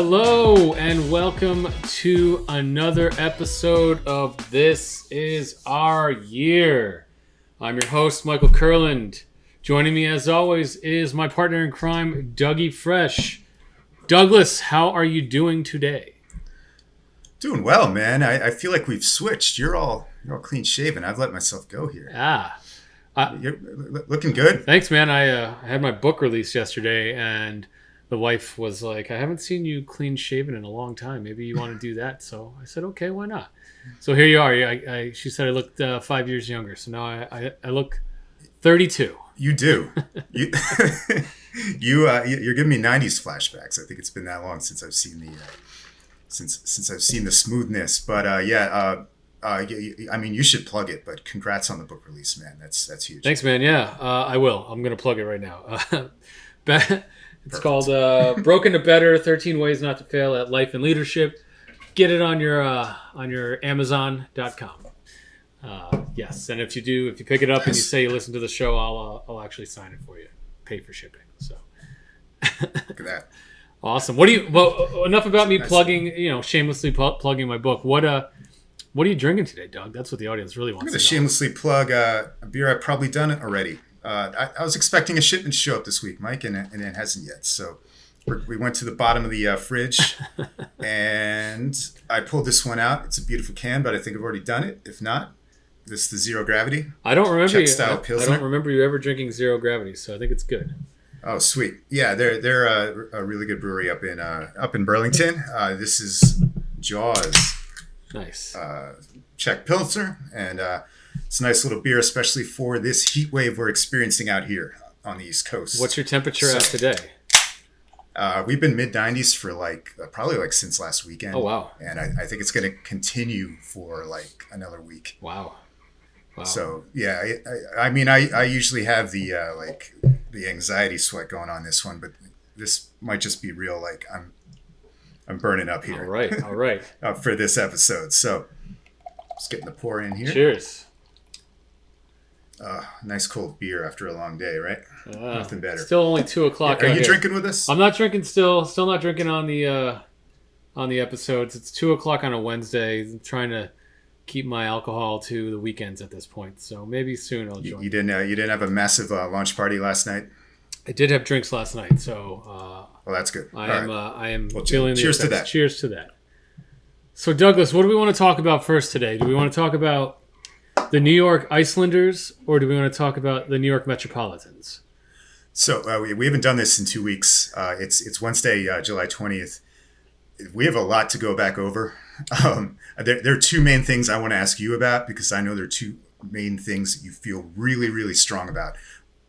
Hello and welcome to another episode of This Is Our Year. I'm your host, Michael Kurland. Joining me as always is my partner in crime, Dougie Fresh. Douglas, how are you doing today? Doing well, man. I feel like we've switched. You're all clean shaven. I've let myself go here. You're looking good. Thanks, man. I had my book released yesterday, and the wife was like, I haven't seen you clean shaven in a long time. Maybe you want to do that. So I said, okay, why not? So here you are. She said I looked 5 years younger. So now I look 32. You do. You're giving me 90s flashbacks. I think it's been that long since I've seen the since I've seen the smoothness. But I mean, you should plug it. But congrats on the book release, man. That's huge. Thanks, man. Yeah, I will. I'm gonna plug it right now. It's called Broken to Better: 13 Ways Not to Fail at Life and Leadership. Get it on your Amazon.com. Yes, and if you pick it up and you say you listen to the show, I'll actually sign it for you. Pay for shipping. So Look at that. Awesome. Well, enough about me plugging, shamelessly plugging my book. What are you drinking today, Doug? That's what the audience really wants to know. I'm going to shamelessly plug a beer I've probably done it already. I was expecting a shipment to show up this week, Mike, and it hasn't yet. So we went to the bottom of the fridge, and I pulled this one out. It's a beautiful can, but I think I've already done it. If not, this is the Zero Gravity. I don't remember Pilsner. I don't remember you ever drinking Zero Gravity, so I think it's good. Oh, sweet. Yeah, they're a really good brewery up in Burlington. This is Jaws. Nice. Czech Pilsner, and it's a nice little beer, especially for this heat wave we're experiencing out here on the East Coast. What's your temperature at today? We've been mid-90s for probably since last weekend. Oh, wow. And I think it's going to continue for another week. Wow. So, yeah, I mean, I usually have the anxiety sweat going on this one, but this might just be real. I'm burning up here. All right. For this episode. So, just getting the pour in here. Cheers. Nice cold beer after a long day, right? Nothing better. Still only 2:00. Are you drinking with us? I'm not drinking still. Still not drinking on the episodes. It's 2:00 on a Wednesday. I'm trying to keep my alcohol to the weekends at this point. So maybe soon I'll join. You didn't have a massive launch party last night? I did have drinks last night, so well, that's good. I am well, feeling the cheers to effects. that. Cheers to that. So Douglas, what do we want to talk about first today? Do we want to talk about the New York Icelanders, or do we want to talk about the New York Metropolitans? So we haven't done this in 2 weeks. It's Wednesday, July 20th. We have a lot to go back over. There are two main things I want to ask you about, because I know there are two main things that you feel really, really strong about.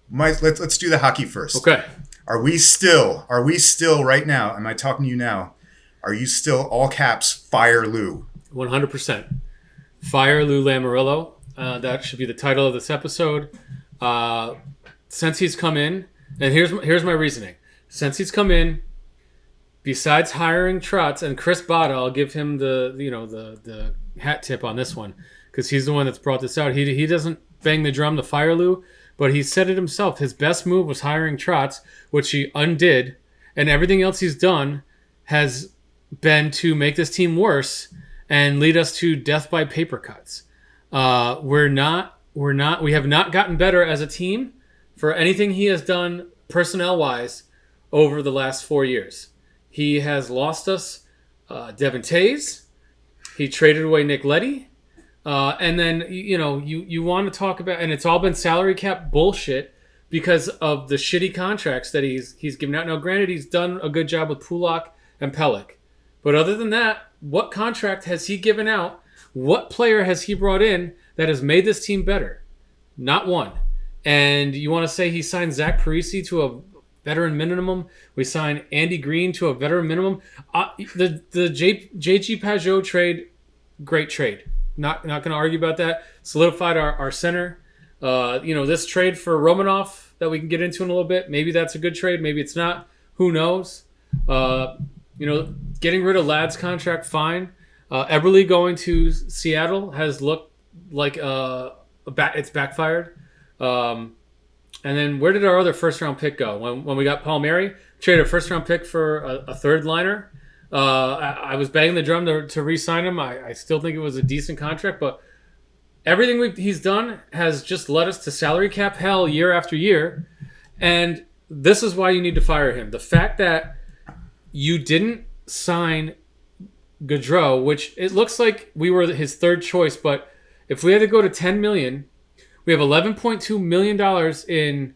Mike, let's do the hockey first. Okay. Are we still right now? Am I talking to you now? Are you still all caps fire Lou? 100%. Fire Lou Lamoriello. That should be the title of this episode. Since he's come in, and here's my reasoning. Since he's come in, besides hiring Trotz and Chris Botta, I'll give him the hat tip on this one, because he's the one that's brought this out. He doesn't bang the drum to fire Lou, but he said it himself. His best move was hiring Trotz, which he undid, and everything else he's done has been to make this team worse and lead us to death by paper cuts. We have not gotten better as a team for anything he has done personnel-wise over the last 4 years. He has lost us Devin Tays. He traded away Nick Leddy. And then, you want to talk about, and it's all been salary cap bullshit because of the shitty contracts that he's given out. Now, granted, he's done a good job with Pulak and Pelech. But other than that, what contract has he given out? What player has he brought in that has made this team better? Not one. And you want to say he signed Zach Parise to a veteran minimum? We signed Andy Green to a veteran minimum. The JG Pajot trade, great trade. Not going to argue about that. Solidified our center. This trade for Romanov that we can get into in a little bit, maybe that's a good trade. Maybe it's not. Who knows? Getting rid of Ladd's contract, fine. Eberle going to Seattle has looked like it's backfired. And then where did our other first-round pick go? When we got Palmieri, traded a first-round pick for a third liner. I was banging the drum to re-sign him. I still think it was a decent contract, but everything he's done has just led us to salary cap hell year after year. And this is why you need to fire him. The fact that you didn't sign Gaudreau, which it looks like we were his third choice, but if we had to go to $10 million, we have $11.2 million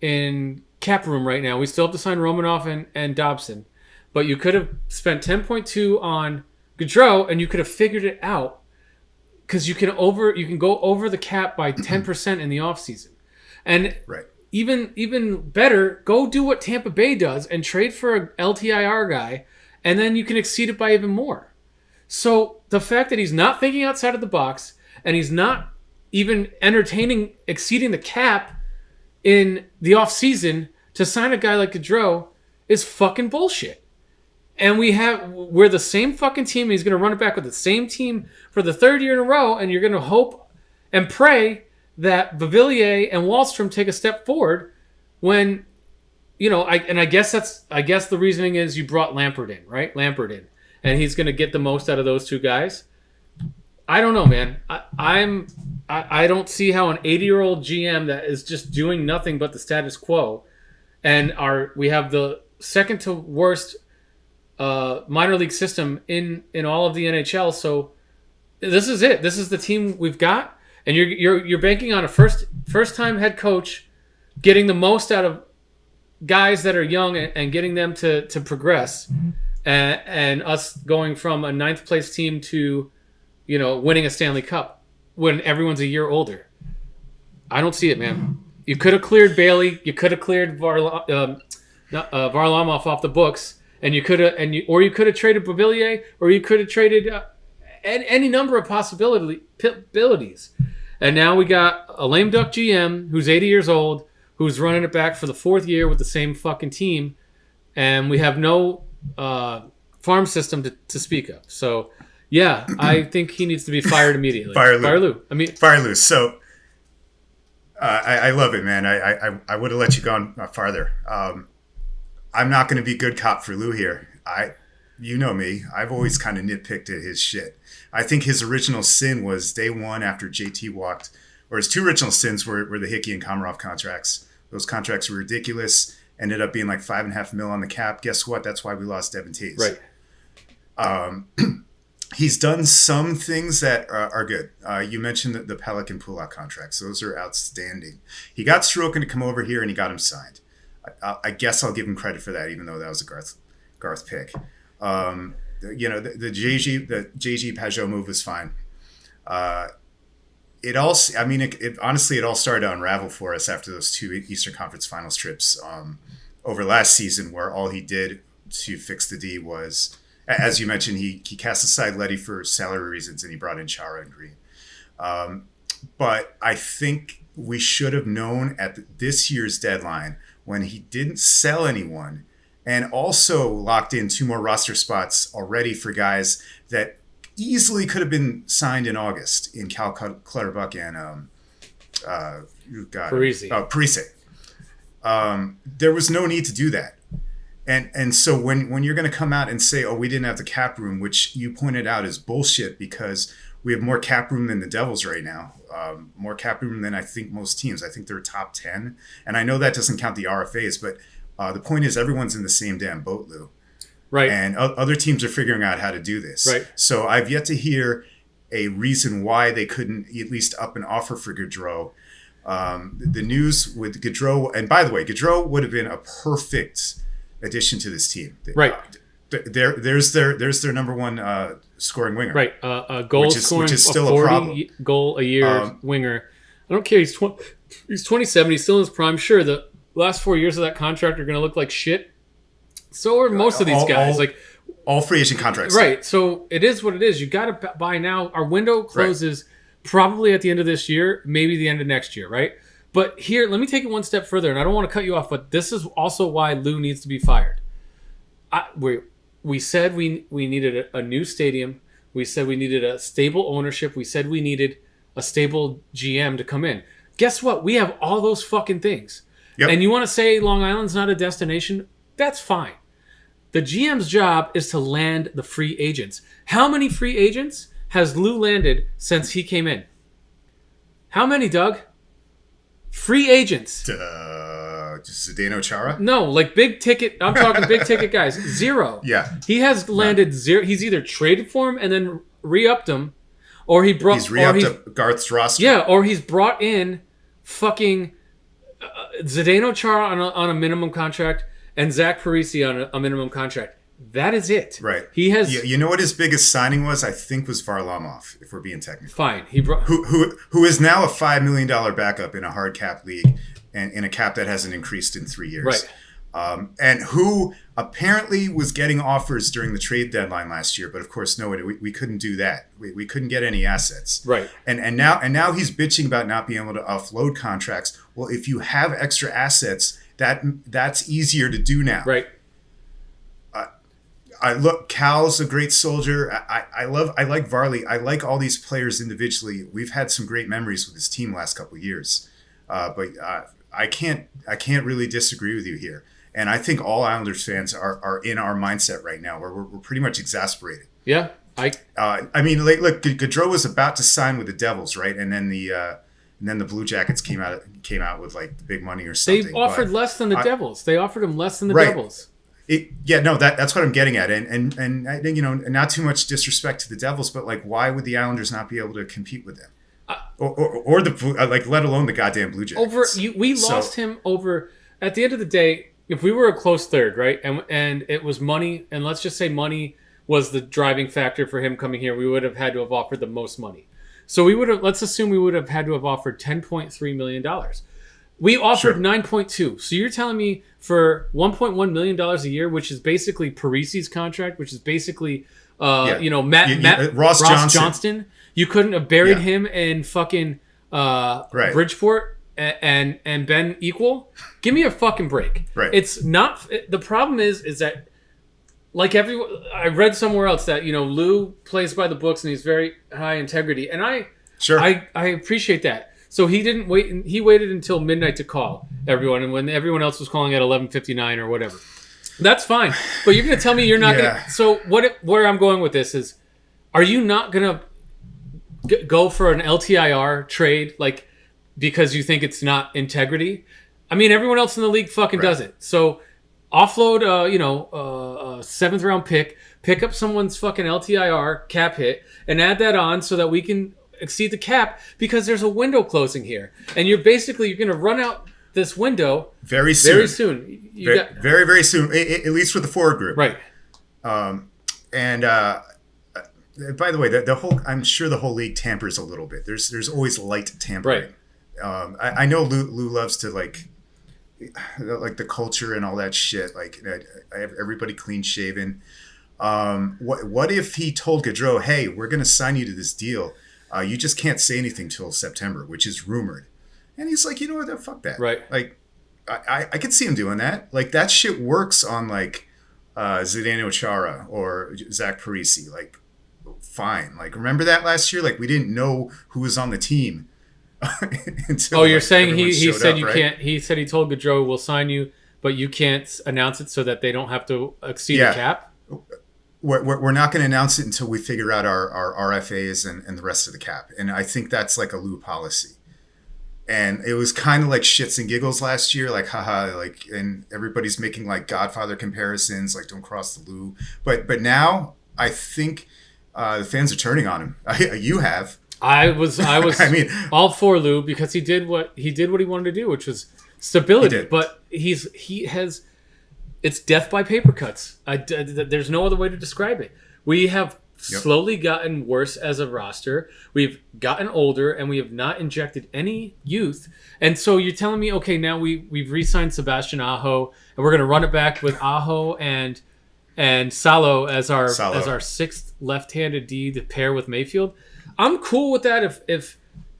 in cap room right now. We still have to sign Romanoff and Dobson. But you could have spent 10.2 on Gaudreau, and you could have figured it out because you can go over the cap by 10% in the offseason. And right. Even better, go do what Tampa Bay does and trade for a LTIR guy, and then you can exceed it by even more. So the fact that he's not thinking outside of the box and he's not even entertaining exceeding the cap in the offseason to sign a guy like Gaudreau is fucking bullshit. And we're the same fucking team. He's going to run it back with the same team for the third year in a row, and you're going to hope and pray that Beauvillier and Wahlstrom take a step forward when, I guess the reasoning is you brought Lampard in, right? Lampard in, and he's going to get the most out of those two guys. I don't know, man. I don't see how an 80-year-old GM that is just doing nothing but the status quo, and we have the second to worst minor league system in all of the NHL. So this is it. This is the team we've got, and you're banking on a first time head coach getting the most out of guys that are young and getting them to progress, and us going from a ninth place team to winning a Stanley Cup when everyone's a year older. I don't see it, man. You could have cleared Bailey. You could have cleared Varlamov off the books. And you could have traded Beauvillier, or you could have traded any number of possibilities. And now we got a lame duck GM who's 80 years old, who's running it back for the fourth year with the same fucking team, and we have no farm system to speak of. So, yeah, I think he needs to be fired immediately. Fire Lou. Fire Lou. So, I love it, man. I would have let you go on farther. I'm not going to be good cop for Lou here. You know me. I've always kind of nitpicked at his shit. I think his original sin was day one after JT walked, or his two original sins were the Hickey and Komarov contracts. Those contracts were ridiculous. Ended up being like $5.5 million on the cap. Guess what? That's why we lost Devin Taves. Right. He's done some things that are good. You mentioned the Pelech and Pulak contracts. Those are outstanding. He got Sorokin to come over here and he got him signed. I guess I'll give him credit for that, even though that was a Garth pick. The JG Pajot move was fine. It honestly all started to unravel for us after those two Eastern Conference Finals trips over last season, where all he did to fix the D was, as you mentioned, he cast aside Leddy for salary reasons and he brought in Chara and Green. But I think we should have known at this year's deadline, when he didn't sell anyone and also locked in 2 more roster spots already for guys that easily could have been signed in August in Cal Clutterbuck and Parise. There was no need to do that. And so when you're going to come out and say, oh, we didn't have the cap room, which you pointed out is bullshit, because we have more cap room than the Devils right now. More cap room than I think most teams. I think they're top 10. And I know that doesn't count the RFAs, but the point is everyone's in the same damn boat, Lou. Right. And other teams are figuring out how to do this. Right. So I've yet to hear a reason why they couldn't at least up an offer for Gaudreau. The news with Gaudreau, and by the way, Gaudreau would have been a perfect addition to this team. Right. There's their number one scoring winger. Right. A goal scoring, which is still a 40 a problem. Goal a year winger. I don't care. He's 27. He's still in his prime. Sure, the last 4 years of that contract are going to look like shit. So are most of these guys. All free agent contracts. Right. So it is what it is. You got to buy now. Our window closes probably at the end of this year, maybe the end of next year, right? But here, let me take it one step further, and I don't want to cut you off, but this is also why Lou needs to be fired. We said we needed a new stadium. We said we needed a stable ownership. We said we needed a stable GM to come in. Guess what? We have all those fucking things. Yep. And you want to say Long Island's not a destination? That's fine. The GM's job is to land the free agents. How many free agents has Lou landed since he came in? How many, Doug? Free agents. Just Zdeno Chara? No, like big ticket. I'm talking big ticket guys. Zero. Yeah. He has landed zero. He's either traded for him and then re-upped him, or he's re-upped up Garth's roster. Yeah, or he's brought in fucking Zdeno Chara on a minimum contract and Zach Parise on a minimum contract. That is it. Right. He has. You know what his biggest signing was? I think was Varlamov, if we're being technical. Fine. He brought who is now a $5 million backup in a hard cap league and in a cap that hasn't increased in 3 years. Right. And who apparently was getting offers during the trade deadline last year, but of course, no, we couldn't do that. We couldn't get any assets. Right. And now he's bitching about not being able to offload contracts. Well, if you have extra assets, that's easier to do now. Right. Cal's a great soldier. I like Varley. I like all these players individually. We've had some great memories with this team last couple of years. But I can't really disagree with you here. And I think all Islanders fans are in our mindset right now where we're pretty much exasperated. Yeah. I mean, look, Gaudreau was about to sign with the Devils, right? And then the Blue Jackets came out with like the big money or something. They offered less than the Devils. They offered him less than the right. Devils. That's what I'm getting at, and I think, not too much disrespect to the Devils, but like, why would the Islanders not be able to compete with them, or the let alone the goddamn Blue Jackets? We lost him over. At the end of the day, if we were a close third, right, and it was money, and let's just say money was the driving factor for him coming here, we would have had to have offered the most money. So let's assume we would have had to have offered $10.3 million. We offered 9.2. So you're telling me for $1.1 million a year, which is basically Parise's contract, which is basically, Ross Johnston. You couldn't have buried him in fucking Bridgeport and been equal? Give me a fucking break. Right. It's not. The problem is that, like I read somewhere else that, Lou plays by the books and he's very high integrity. And I appreciate that. So he didn't wait. He waited until midnight to call everyone, and when everyone else was calling at 11:59 or whatever, that's fine. But you're going to tell me you're not going to. So where I'm going with this is, are you not going to go for an LTIR trade, like, because you think it's not integrity? I mean, everyone else in the league fucking does it. So offload, a 7th round pick up someone's fucking LTIR cap hit, and add that on so that we can exceed the cap, because there's a window closing here, and you're going to run out this window very soon. Very soon, at least with the forward group, right? And by the way, the whole, I'm sure the whole league tampers a little bit. There's always light tampering. Right. I know Lou loves to like the culture and all that shit. Like, I have everybody clean shaven. What if he told Gaudreau, "Hey, we're going to sign you to this deal. You just can't say anything till September," which is rumored. And he's like, you know what? Fuck that. Right. Like, I could see him doing that. Like, that shit works on like Zdeno Chara or Zach Parise. Like, fine. Like, remember that last year? Like, we didn't know who was on the team until. You're saying he said up, you right? can't. He said he told Gaudreau, "We'll sign you, but you can't announce it so that they don't have to exceed the cap." We're not going to announce it until we figure out our RFAs and the rest of the cap. And I think that's like a Lou policy. And it was kind of like shits and giggles last year, like, haha, like, and everybody's making like Godfather comparisons, like, don't cross the Lou. But now I think the fans are turning on him. You have. I was I mean, all for Lou, because he did what he wanted to do, which was stability. But he has. It's death by paper cuts. There's no other way to describe it. We have slowly gotten worse as a roster. We've gotten older, and we have not injected any youth. And so you're telling me, okay, now we've re-signed Sebastian Aho, and we're going to run it back with Aho and Salo as our 6th left-handed D to pair with Mayfield. I'm cool with that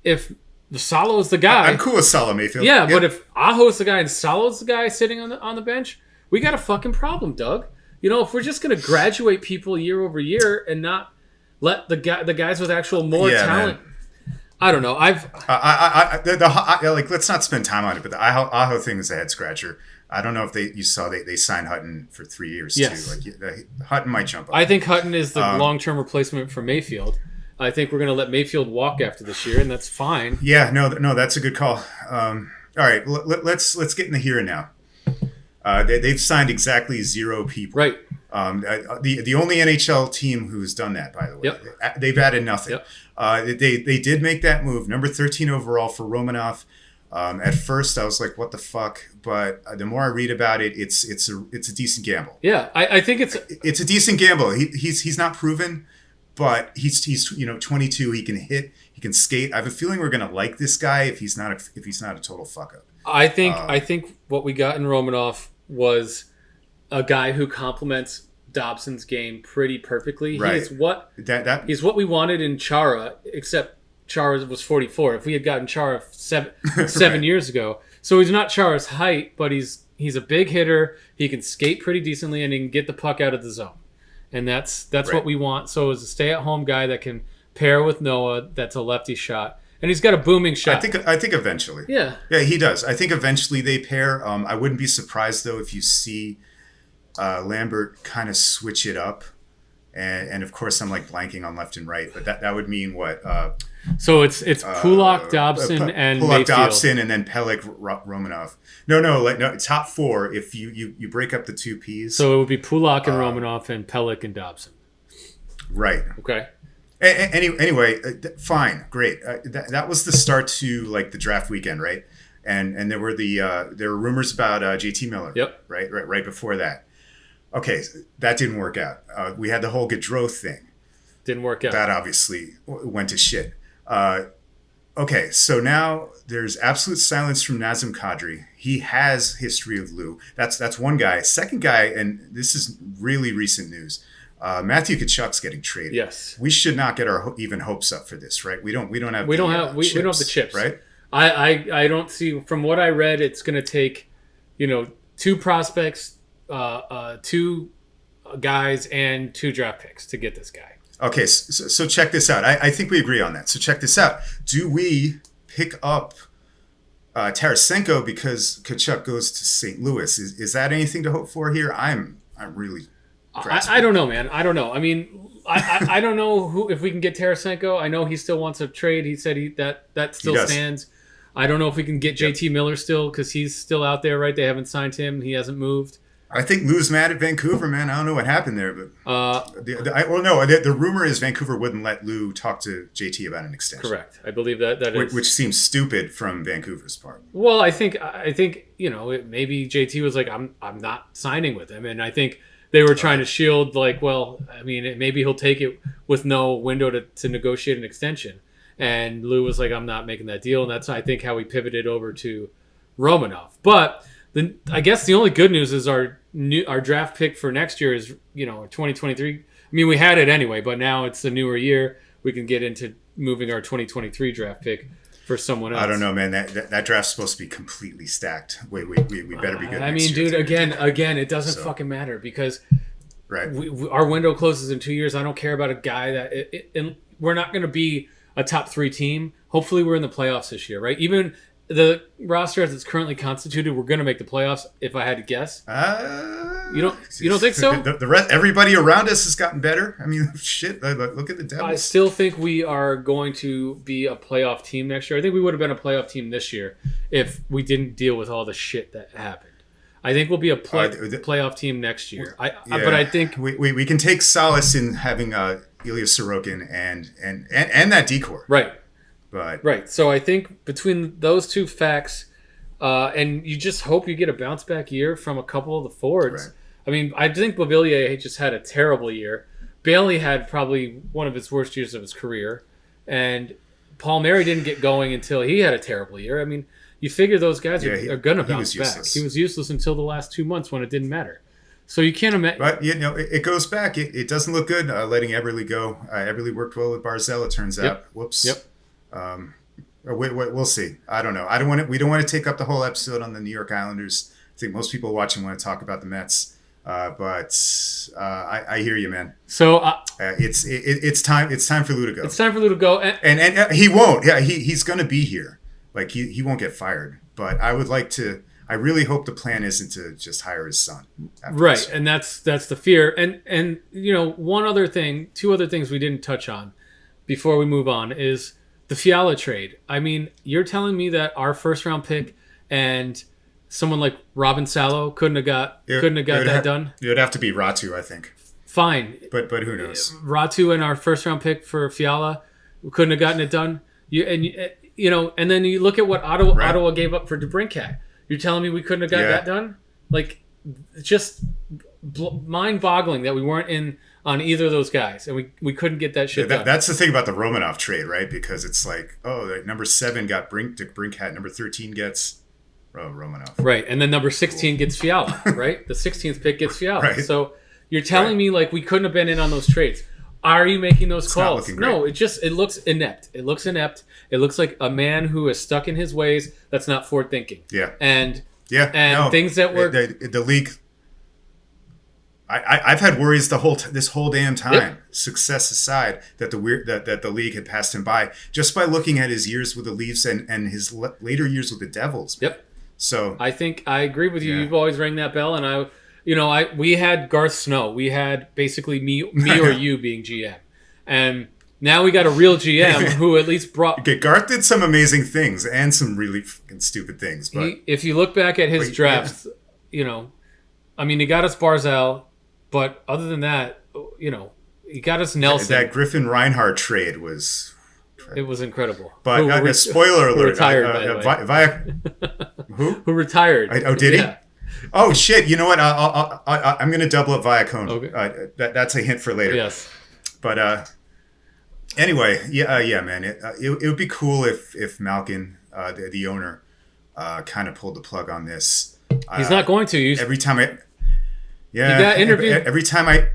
if Salo is the guy. I'm cool with Salo Mayfield. Yeah, but if Aho is the guy and Salo's the guy sitting on the bench, we got a fucking problem, Doug. If we're just going to graduate people year over year and not let the guys with actual more talent, man. I don't know. Let's not spend time on it. But the Aho thing is a head scratcher. I don't know if you saw they signed Hutton for 3 years Yes. too. Like Hutton might jump up. I think Hutton is the long-term replacement for Mayfield. I think we're going to let Mayfield walk after this year, and that's fine. Yeah, no, that's a good call. All right, let's get in the here and now. They've signed exactly 0 people. Right. The only NHL team who's done that, by the way. Yep. They've added nothing. Yep. They did make that move, number 13 overall for Romanov. At first, I was like, "What the fuck?" But the more I read about it, it's a decent gamble. Yeah, I think it's a decent gamble. He's not proven, but he's 22. He can hit. He can skate. I have a feeling we're gonna like this guy if he's not a total fuck up. I think what we got in Romanov was a guy who complements Dobson's game pretty perfectly. Right. He's what we wanted in Chara, except Chara was 44. If we had gotten Chara seven Right. years ago, so he's not Chara's height, but he's a big hitter. He can skate pretty decently, and he can get the puck out of the zone, and that's Right. what we want. So as a stay-at-home guy that can pair with Noah, that's a lefty shot, and he's got a booming shot. I think eventually. Yeah. Yeah, he does. I think eventually they pair. I wouldn't be surprised though if you see Lambert kind of switch it up, and of course I'm like blanking on left and right, but that would mean what? So it's Pulak, Dobson, and Pulak, Mayfield. Dobson, and then Pelech, Romanov. No, top 4. If you break up the 2 Ps. So it would be Pulak and Romanov and Pelech and Dobson. Right. Okay. Anyway, fine, great. That was the start to like the draft weekend, right? And there were rumors about JT Miller. Yep. Right before that. Okay, that didn't work out. We had the whole Gaudreau thing. Didn't work out. That obviously went to shit. Okay, so now there's absolute silence from Nazem Kadri. He has history of Lou. That's one guy. Second guy, and this is really recent news. Matthew Tkachuk's getting traded. Yes. We should not get our even hopes up for this, right? We don't have the chips, right? I don't see, from what I read, it's going to take 2 prospects, 2 guys, and 2 draft picks to get this guy. Okay, so check this out. I think we agree on that. So check this out. Do we pick up Tarasenko because Tkachuk goes to St. Louis? Is that anything to hope for here? I'm really grasping. I don't know, man. I don't know. I mean, I don't know if we can get Tarasenko. I know he still wants a trade. He said that still stands. I don't know if we can get JT Miller still because he's still out there, right? They haven't signed him. He hasn't moved. I think Lou's mad at Vancouver, man. I don't know what happened there, but the rumor is Vancouver wouldn't let Lou talk to JT about an extension. Correct. I believe that is, which seems stupid from Vancouver's part. Well, I think maybe JT was like, I'm not signing with him, and I think they were trying to shield maybe he'll take it with no window to negotiate an extension, and Lou was like, I'm not making that deal, and that's I think how we pivoted over to Romanov, but. I guess the only good news is our draft pick for next year is 2023. I mean, we had it anyway, but now it's a newer year. We can get into moving our 2023 draft pick for someone else. I don't know, man. That draft's supposed to be completely stacked. We better be good. I mean, dude, again, it doesn't fucking matter because right. Our window closes in 2 years. I don't care about a guy and we're not going to be a top 3 team. Hopefully, we're in the playoffs this year, right? Even the roster as it's currently constituted, we're going to make the playoffs. If I had to guess, you don't think so? The rest, everybody around us has gotten better. I mean, shit. Look at the Devils. I still think we are going to be a playoff team next year. I think we would have been a playoff team this year if we didn't deal with all the shit that happened. I think we'll be a playoff team next year. But I think we can take solace in having Ilya Sorokin and that decor. Right. Right. So I think between those 2 facts, and you just hope you get a bounce back year from a couple of the forwards. Right. I mean, I think Beauvillier just had a terrible year. Bailey had probably one of his worst years of his career, and Palmieri didn't get going until he had a terrible year. I mean, you figure those guys are going to bounce back. He was useless until the last 2 months when it didn't matter. So you can't imagine. But it goes back. It doesn't look good letting Eberle go. Eberle worked well with Barzell. It turns out. Whoops. Yep. We'll see. I don't know. We don't want to take up the whole episode on the New York Islanders. I think most people watching want to talk about the Mets. But I hear you, man. So it's time. It's time for Lou to go. It's time for Lou to go, and he won't. Yeah, he's going to be here. Like he won't get fired. But I would like to I really hope the plan isn't to just hire his son. Right, this. and that's the fear. And two other things we didn't touch on before we move on is the Fiala trade. I mean, you're telling me that our first round pick and someone like Robin Salo couldn't have got that done? It would have to be Ratu, I think. Fine, but who knows? Ratu and our first round pick for Fiala couldn't have gotten it done. And then you look at what Ottawa gave up for DeBrincat. You're telling me we couldn't have got that done? Like, it's just mind-boggling that we weren't in on either of those guys, and we couldn't get that shit done. That's the thing about the Romanov trade, right? Because it's like, number 7 got DeBrincat, number 13 gets Romanov. Right, and then number 16 gets Fiala, right? The 16th pick gets Fiala. Right. So you're telling me, like, we couldn't have been in on those trades. Are you making those calls? No, it looks inept. It looks inept. It looks like a man who is stuck in his ways that's not forward thinking. Yeah. And things that were the league. I've had worries this whole damn time. Yep. Success aside, that the league had passed him by just by looking at his years with the Leafs and his later years with the Devils. Yep. So I think I agree with you. Yeah. You've always rang that bell, and we had Garth Snow. We had basically me or you being GM, and now we got a real GM who at least brought. Okay, Garth did some amazing things and some really fucking stupid things. But if you look back at his drafts, he got us Barzal, but other than that, he got us Nelson. That Griffin Reinhardt trade was. It was incredible. But spoiler alert, retired, by the way. Who retired? Did he? Oh shit! You know what? I'm going to double up Viacone. Okay. That's a hint for later. Yes. But anyway, man. It would be cool if Malkin, the owner, kind of pulled the plug on this. He's not going to. Every time he got interviewed. Every time I.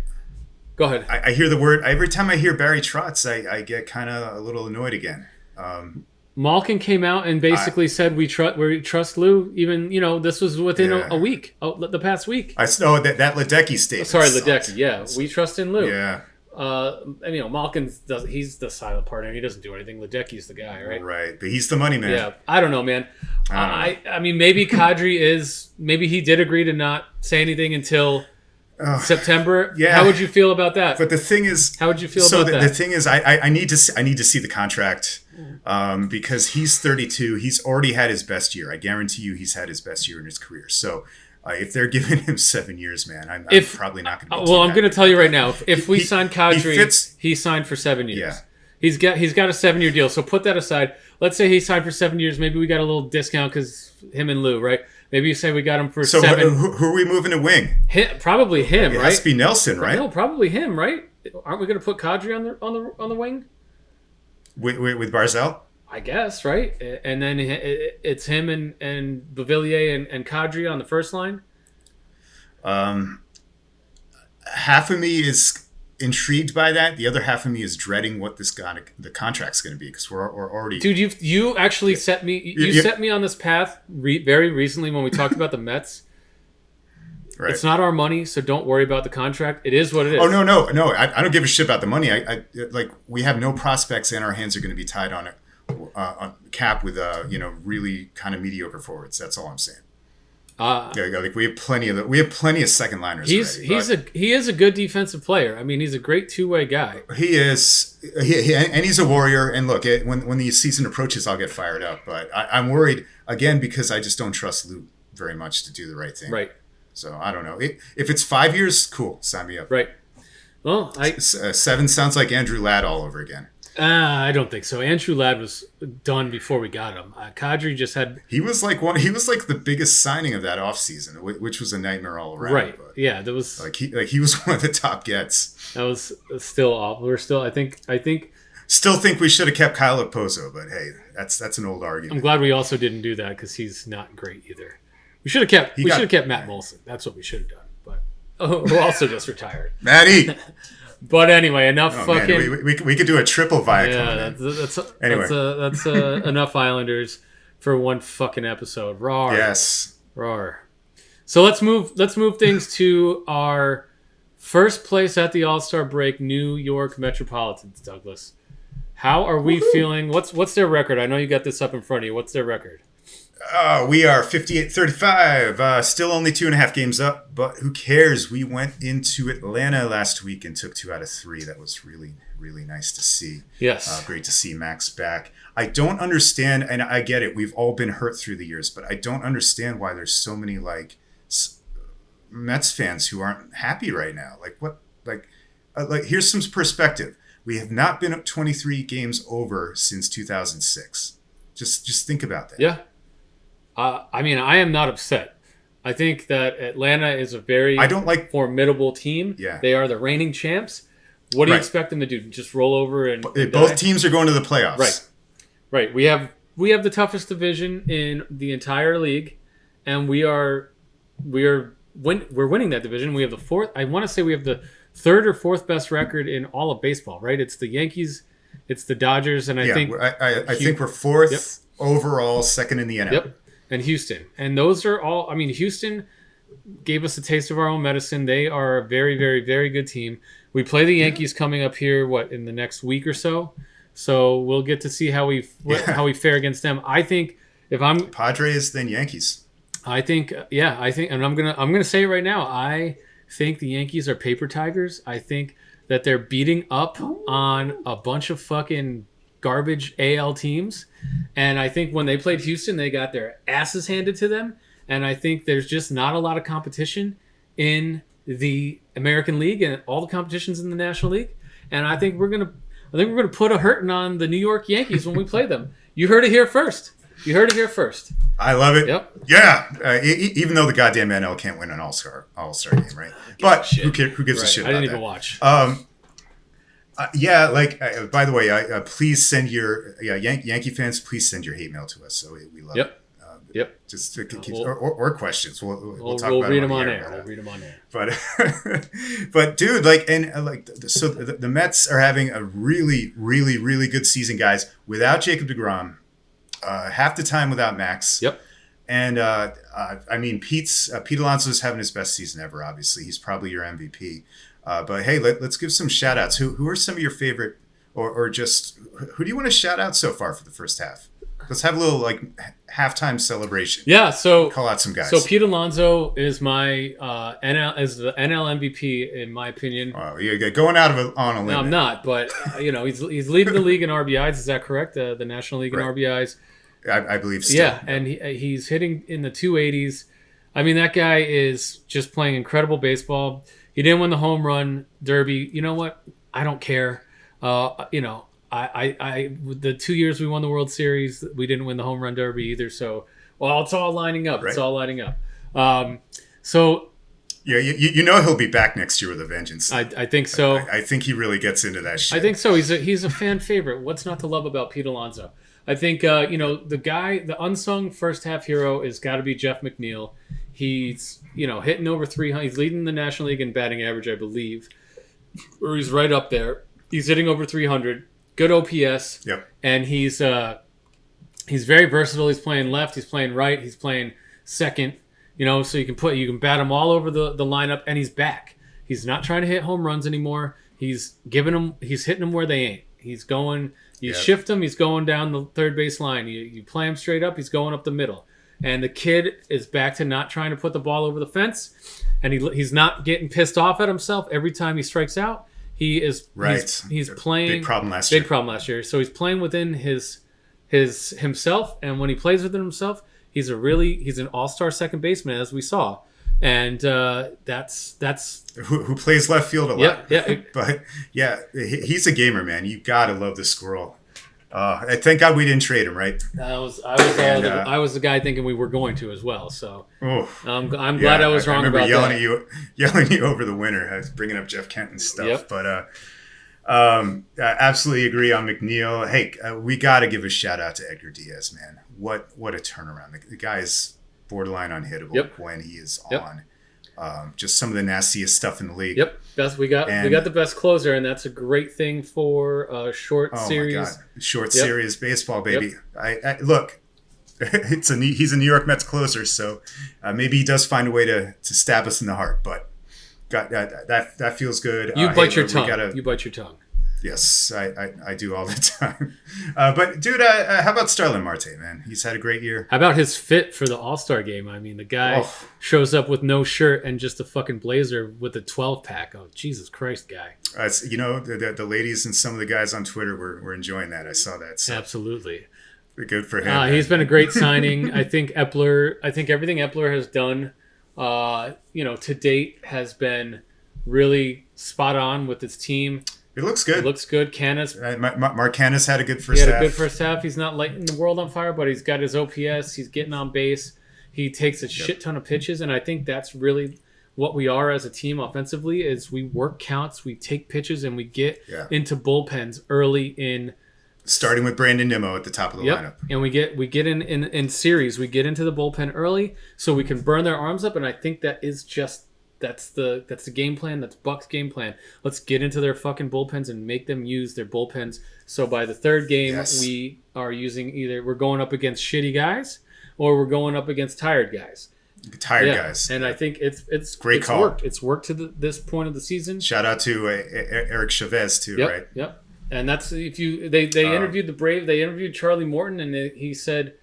Go ahead. I hear the word. Every time I hear Barry Trotz, I get kind of a little annoyed again. Malkin came out and basically said we trust Lou. Even this was within a week, the past week. I know that Ledecky statement. Sorry, Ledecky. Yeah, we trust in Lou. Yeah. Malkin he's the silent partner. He doesn't do anything. Ledecky's the guy, right? Right, but he's the money man. Yeah, I don't know, man. I mean, maybe Kadri maybe he did agree to not say anything until September. Yeah. How would you feel about that? But the thing is, how would you feel about that? The thing is, I need to see the contract because he's 32. He's already had his best year. I guarantee you, he's had his best year in his career. So. If they're giving him 7 years, man, I'm probably not going to. Well, I'm going to tell you right now. If we sign Kadri, he signed for 7 years. Yeah. He's got a 7-year deal. So put that aside. Let's say he signed for 7 years. Maybe we got a little discount because him and Lou, right? Maybe you say we got him for 7. So who are we moving to wing? Probably him, right? It has to be Nelson, right? No, probably him, right? Aren't we going to put Kadri on the wing? With Barzal? I guess, right? And then it's him and Beauvillier and Kadri on the first line. Half of me is intrigued by that. The other half of me is dreading what the contract's going to be because we're already. Dude, you actually set me. Set me on this path very recently when we talked about the Mets. Right. It's not our money, so don't worry about the contract. It is what it is. Oh no! I don't give a shit about the money. We have no prospects, and our hands are going to be tied on it. On cap with really kind of mediocre forwards. That's all I'm saying. We have plenty of second liners. He is a good defensive player. I mean, he's a great two-way guy. He is. And he's a warrior. And look, when the season approaches, I'll get fired up. But I'm worried again because I just don't trust Lou very much to do the right thing. Right. So I don't know. If it's 5 years, cool. Sign me up. Right. Well, 7 sounds like Andrew Ladd all over again. I don't think so. Andrew Ladd was done before we got him. Kadri just had. He was like the biggest signing of that offseason, which was a nightmare all around. Right. But yeah. There was he was one of the top gets. That was still awful. We're still. I think. Still think we should have kept Kyle Okposo, but hey, that's an old argument. I'm glad we also didn't do that because he's not great either. We should have kept Matt Molson. That's what we should have done. But who also just retired. Matty. But anyway, enough fucking. Man, we could do a triple Viacom. Yeah, that's enough Islanders for one fucking episode. Rawr. Yes. Rawr. So let's move things to our first place at the All-Star break, New York Metropolitans. Douglas, how are we feeling? What's their record? I know you got this up in front of you. What's their record? We are 58-35. Still only 2.5 games up, but who cares? We went into Atlanta last week and took 2 out of 3. That was really, really nice to see. Yes. Great to see Max back. I don't understand, and I get it. We've all been hurt through the years, but I don't understand why there's so many Mets fans who aren't happy right now. Here's some perspective. We have not been up 23 games over since 2006. Just think about that. Yeah. I am not upset. I think that Atlanta is a very formidable team. Yeah. They are the reigning champs. What do you expect them to do? Just roll over and both teams are going to the playoffs. Right. We have the toughest division in the entire league, and we're winning that division. We have the fourth. I want to say we have the third or fourth best record in all of baseball. Right? It's the Yankees, it's the Dodgers, and I think we're fourth overall, second in the NL. Yep. And Houston. And those are all, Houston gave us a taste of our own medicine. They are a very, very, very good team. We play the Yankees coming up here, in the next week or so. So we'll get to see how we fare against them. I think if I'm Padres, then Yankees. I think, and I'm gonna say it right now. I think the Yankees are paper tigers. I think that they're beating up on a bunch of fucking garbage AL teams, and I think when they played Houston, they got their asses handed to them, and I think there's just not a lot of competition in the American League and all the competitions in the National League, and I think we're gonna put a hurting on the New York Yankees when we play them. You heard it here first. I love it. Yep. Yeah. Even though the goddamn NL can't win an All-Star game, right? But who gives a shit about that? I didn't even watch. By the way, please send your Yankee fans. Please send your hate mail to us. So we love it. Yep. Just to keep or questions. We'll talk we'll about read them on air. air. We'll read them on air. But dude, so the Mets are having a really, really, really good season, guys. Without Jacob deGrom, half the time without Max. Yep. And Pete Alonso is having his best season ever. Obviously, he's probably your MVP. But hey, let's give some shout outs. Who are some of your favorite or just who do you want to shout out so far for the first half? Let's have a little halftime celebration. Yeah, so call out some guys. So Pete Alonso is my the NL MVP in my opinion. Oh, you're going out on a limb. No, I'm not, but he's leading the league in RBIs. Is that correct? The National League in RBIs. I believe so. Yeah, and he's hitting in the 280s. That guy is just playing incredible baseball. He didn't win the home run derby. You know what? I don't care. The 2 years we won the World Series, we didn't win the home run derby either. So, it's all lining up. Right. It's all lining up. Yeah, he'll be back next year with a vengeance. I think so. I think he really gets into that shit. I think so. He's a fan favorite. What's not to love about Pete Alonso? I think the unsung first half hero has got to be Jeff McNeil. He's hitting over 300. He's leading the National League in batting average, I believe, or he's right up there. He's hitting over 300. Good OPS. Yep. And he's very versatile. He's playing left. He's playing right. He's playing second. So you can bat him all over the lineup, and he's back. He's not trying to hit home runs anymore. He's hitting them where they ain't. He's going. You shift him. He's going down the third base line. You play him straight up. He's going up the middle. And the kid is back to not trying to put the ball over the fence, and he's not getting pissed off at himself every time he strikes out. He is right. He's playing big problem last year. So he's playing within his himself, and when he plays within himself, he's an all-star second baseman, as we saw, and that's who plays left field a lot. Yeah. But yeah, he's a gamer, man. You gotta love the squirrel. Thank God we didn't trade him, right? I was the guy thinking we were going to as well. So I'm glad I was wrong about yelling that. Yelling at you over the winter. I was bringing up Jeff Kent and stuff. Yep. But I absolutely agree on McNeil. Hey, we got to give a shout out to Edgar Diaz, man. What a turnaround. The guy is borderline unhittable when he is on. Just some of the nastiest stuff in the league. Yep, we got the best closer, and that's a great thing for short series. My God. Short series baseball, baby. Yep. I look. He's a New York Mets closer, so maybe he does find a way to stab us in the heart. But that feels good. You bite your tongue. You bite your tongue. Yes, I do all the time. But dude, how about Starlin Marte, man? He's had a great year. How about his fit for the All-Star game? I mean, the guy shows up with no shirt and just a fucking blazer with a 12-pack. Oh, Jesus Christ, guy. The ladies and some of the guys on Twitter were enjoying that. I saw that. So. Absolutely. Good for him. He's been a great signing. I think everything Epler has done, to date has been really spot on with his team. It looks good. It looks good. Canis. Mark Canis had a good first half. He had a good first half. He's not lighting the world on fire, but he's got his OPS. He's getting on base. He takes a shit ton of pitches, and I think that's really what we are as a team offensively is we work counts, we take pitches, and we get into bullpens early in. Starting with Brandon Nimmo at the top of the lineup. And we get in series. We get into the bullpen early so we can burn their arms up, and I think that is just that's the game plan. That's Buck's game plan. Let's get into their fucking bullpens and make them use their bullpens. So by the third game, we are using we're going up against shitty guys or we're going up against tired guys. Guys. And I think it's great it's call. Worked. It's worked to this point of the season. Shout out to Eric Chavez too, right? Yep. And that's they interviewed the Brave. They interviewed Charlie Morton, and he said,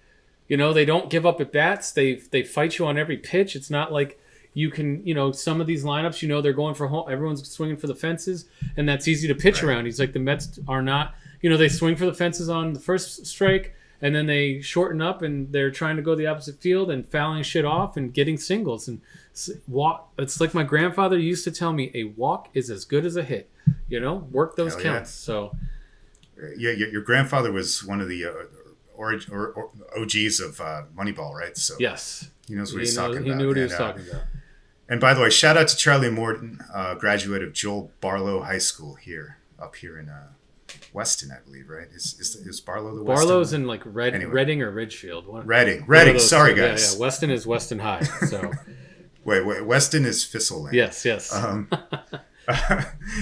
they don't give up at bats. They fight you on every pitch. It's not like you can, some of these lineups, they're going for home. Everyone's swinging for the fences, and that's easy to pitch around. He's like, the Mets are not. They swing for the fences on the first strike, and then they shorten up, and they're trying to go the opposite field and fouling shit off and getting singles and walk. It's like my grandfather used to tell me, a walk is as good as a hit. Work those counts. So, your grandfather was one of the OGs of Moneyball, right? So yes, he knows what he's talking about. He knew what he was talking about. And by the way, shout out to Charlie Morton, graduate of Joel Barlow High School up here in Weston, I believe, right? Is Barlow the Weston? Barlow's in like Reading or Ridgefield. Reading. Sorry, guys. Yeah. Weston is Weston High. So wait. Weston is Fissel Lane. Yes.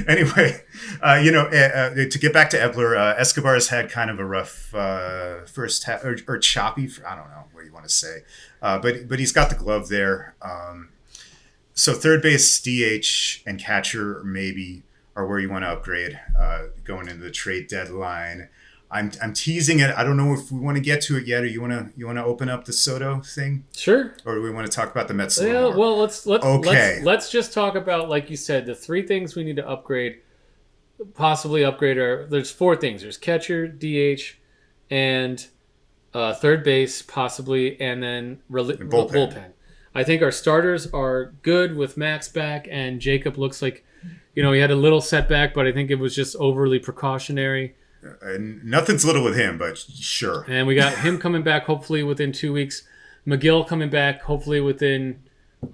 Anyway, to get back to Epler, Escobar's had kind of a rough first half or choppy. I don't know what you want to say, but he's got the glove there. So third base, DH, and catcher maybe are where you want to upgrade going into the trade deadline. I'm teasing it. I don't know if we want to get to it yet, or you want to open up the Soto thing? Sure. Or do we want to talk about the Mets? A little more? Well, let's just talk about, like you said, the three things we need to upgrade. Possibly upgrade there's four things. There's catcher, DH, and third base, possibly, and then bullpen. I think our starters are good with Max back, and Jacob looks like, he had a little setback, but I think it was just overly precautionary. Nothing's little with him, but sure. And we got him coming back hopefully within 2 weeks. McGill coming back hopefully within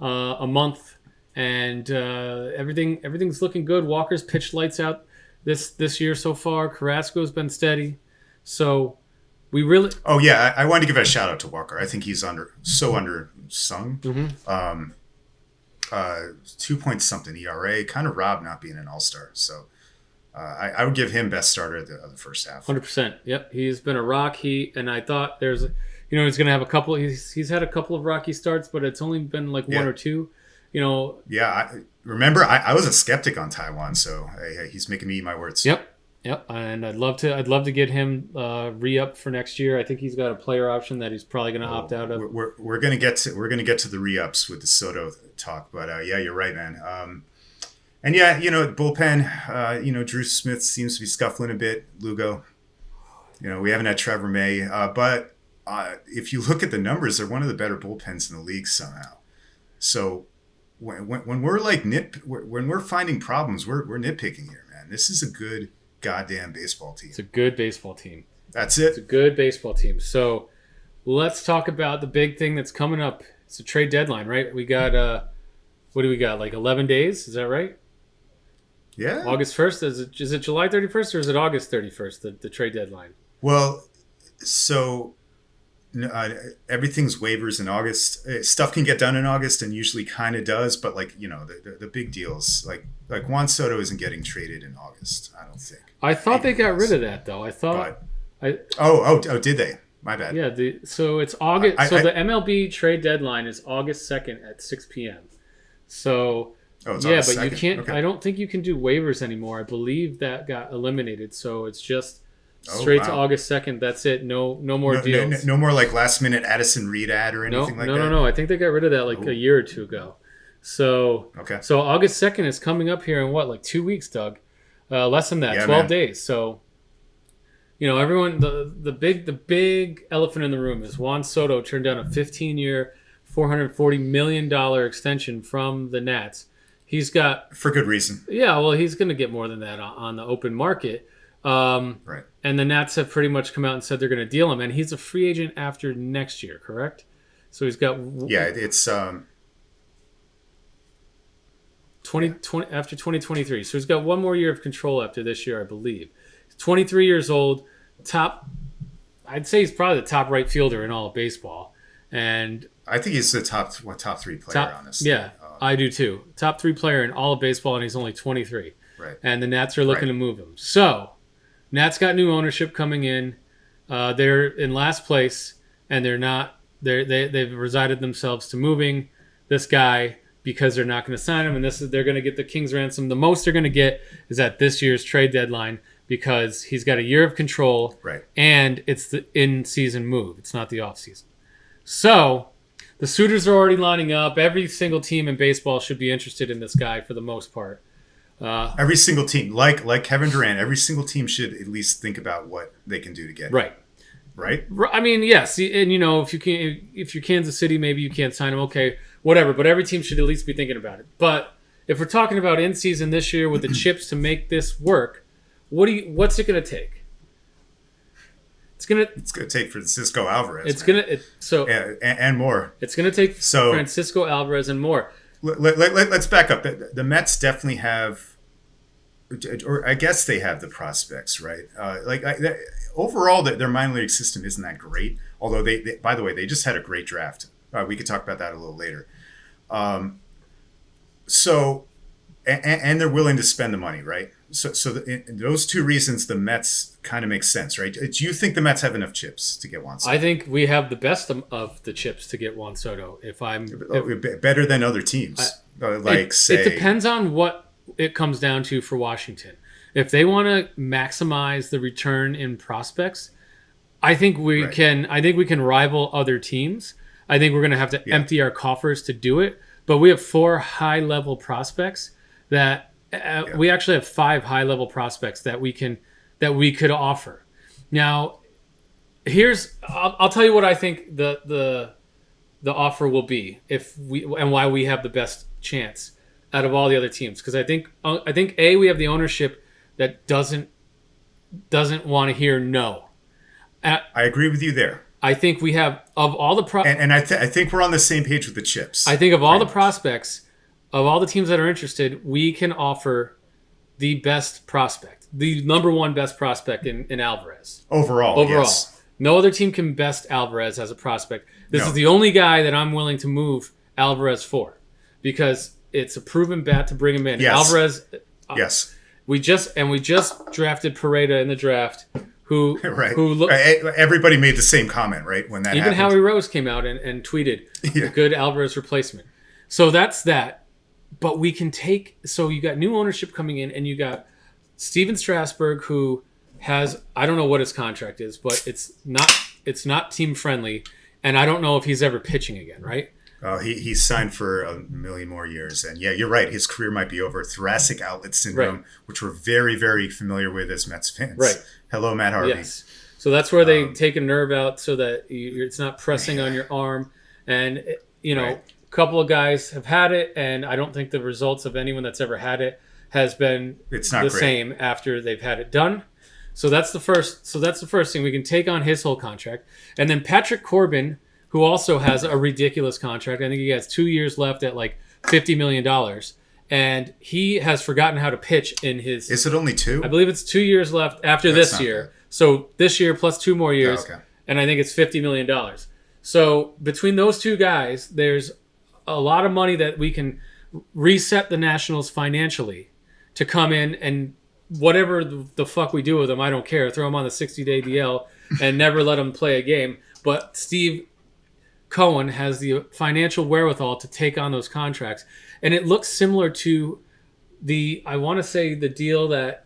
a month, and everything's looking good. Walker's pitched lights out this year so far. Carrasco's been steady, so we really. Oh yeah, I wanted to give a shout out to Walker. I think he's undersung. Mm-hmm. 2-point-something ERA, kind of robbed not being an all-star. So I would give him best starter of the first half. 100%. Yep, he's been a rock. And I thought he's going to have a couple. He's had a couple of rocky starts, but it's only been like one or two. Yeah, I was a skeptic on Taiwan, so he's making me eat my words. Yep, and I'd love to get him re-up for next year. I think he's got a player option that he's probably going to opt out of. We're going to get to the re-ups with the Soto talk, but yeah, you're right, man. And yeah, bullpen, Drew Smith seems to be scuffling a bit. Lugo, we haven't had Trevor May, but if you look at the numbers, they're one of the better bullpens in the league somehow. So when we're like when we're finding problems, we're nitpicking here, man. This is a good goddamn baseball team. It's a good baseball team. That's it. It's a good baseball team. So let's talk about the big thing that's coming up. It's a trade deadline, right? We got what do we got? Like 11 days? Is that right? Yeah. August 1st? Is it July 31st or is it August 31st, the trade deadline? Well, so everything's waivers in August. Stuff can get done in August and usually kind of does, but the big deals, like Juan Soto isn't getting traded in August, I don't think. I thought they got rid of that, though. I thought... did they? My bad. Yeah, so it's August. The MLB trade deadline is August 2nd at 6 p.m. So Oh, it's Yeah, August but you 2nd. can't. Okay. I don't think you can do waivers anymore. I believe that got eliminated, so it's just Oh, straight to wow. August 2nd. That's it. No more No, deals. no more like last minute Addison Reed ad or anything like that. No. I think they got rid of that like Oh. a year or two ago. So Okay. so August 2nd is coming up here in what, like 2 weeks, Doug? Less than that, Yeah, 12 man. days. So everyone, the big elephant in the room is Juan Soto turned down a 15-year, $440 million extension from the Nats. He's got, For good reason. yeah, well, he's going to get more than that on the open market. Right. And the Nats have pretty much come out and said they're going to deal him, and he's a free agent after next year, correct? So he's got Yeah, it's 2020 after 2023. So he's got one more year of control after this year, I believe. He's 23 years old, I'd say he's probably the top right fielder in all of baseball. And I think he's the top 3 player, honestly. yeah, I do too. Top 3 player in all of baseball, and he's only 23. Right. And the Nats are looking Right. to move him. So, Nats got new ownership coming in. They're in last place, and they've resided themselves to moving this guy because they're not going to sign him, and they're going to get the king's ransom. The most they're going to get is at this year's trade deadline because he's got a year of control, Right. and it's the in-season move. It's not the off-season. So, the suitors are already lining up. Every single team in baseball should be interested in this guy for the most part. Every single team, like Kevin Durant, every single team should at least think about what they can do to get him. Right. Right? I mean, yes, and if you're Kansas City, maybe you can't sign him. Okay, whatever. But every team should at least be thinking about it. But if we're talking about in season this year with the chips to make this work, what's it going to take? It's gonna take Francisco Alvarez. It's man. And more. It's gonna take So- Francisco Alvarez and more. Let's back up. The Mets definitely have, or I guess they have the prospects, right? Overall, their minor league system isn't that great. Although they by the way, they just had a great draft. We could talk about that a little later. And they're willing to spend the money, right? So those two reasons, the Mets kind of make sense, right? Do you think the Mets have enough chips to get Juan Soto? I think we have the best of the chips to get Juan Soto. Better than other teams, It depends on what it comes down to for Washington. If they want to maximize the return in prospects, I think we Right. can. I think we can rival other teams. I think we're going to have to empty our coffers to do it. But we have 4 high-level prospects that we actually have 5 high-level prospects that we could offer. Now, I'll tell you what I think the offer will be and why we have the best chance out of all the other teams, because I think we have the ownership that doesn't want to hear no. I agree with you there. I think we have of all the I think we're on the same page with the chips. I think of all the prospects, of all the teams that are interested, we can offer the best prospect, the number 1 best prospect in Alvarez. Overall, yes. No other team can best Alvarez as a prospect. This No. is the only guy that I'm willing to move Alvarez for, because it's a proven bat to bring him in. Yes. Alvarez. Yes. We just drafted Pareda in the draft, who Right. who Everybody made the same comment, right? When that even happened. Howie Rose came out and tweeted Yeah. a good Alvarez replacement. So that's that. But we can take. So you got new ownership coming in, and you got Steven Strasburg, who has, I don't know what his contract is, but it's not team friendly, and I don't know if he's ever pitching again. Right? He's signed for a million more years, and yeah, you're right. His career might be over. Thoracic outlet syndrome, Right. which we're very, very familiar with as Mets fans. Right. Hello, Matt Harvey. Yes. So that's where they take a nerve out so that it's not pressing on your arm. And, Right. a couple of guys have had it, and I don't think the results of anyone that's ever had it has been It's not the great. same after they've had it done. So that's the first thing. We can take on his whole contract. And then Patrick Corbin, who also has a ridiculous contract. I think he has 2 years left at like $50 million. And he has forgotten how to pitch in his... Is it only 2? I believe it's 2 years left after That's this not year. bad. So this year plus 2 more years. Oh, okay. And I think it's $50 million. So between those two guys, there's a lot of money that we can reset the Nationals financially to come in, and whatever the fuck we do with them, I don't care. Throw them on the 60-day DL and never let them play a game. But Steve, Cohen has the financial wherewithal to take on those contracts. And it looks similar to I want to say the deal that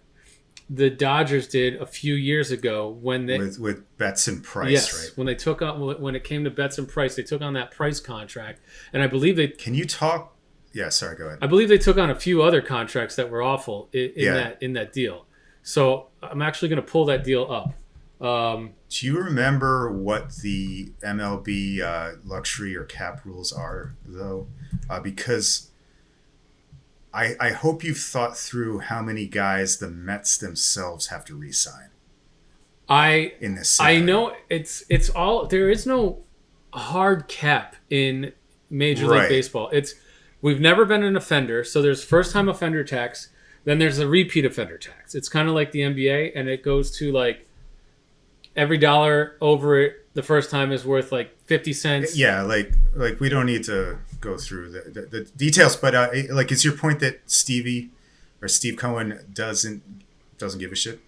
the Dodgers did a few years ago when they with Betts and Price, yes, right? when they took on when it came to Betts and Price, they took on that Price contract, and I believe they. Can you talk? Yeah, sorry, go ahead. I believe they took on a few other contracts that were awful in that deal. So I'm actually going to pull that deal up. Do you remember what the MLB luxury or cap rules are, though? Because I hope you've thought through how many guys the Mets themselves have to re-sign. In this scenario. I know it's all, there is no hard cap in Major League Baseball. We've never been an offender, so there's first time offender tax, then there's a repeat offender tax. It's kind of like the NBA, and it goes to like every dollar over it the first time is worth like 50 cents. Yeah, like we don't need to go through the details, but like, is your point that Steve Cohen doesn't give a shit?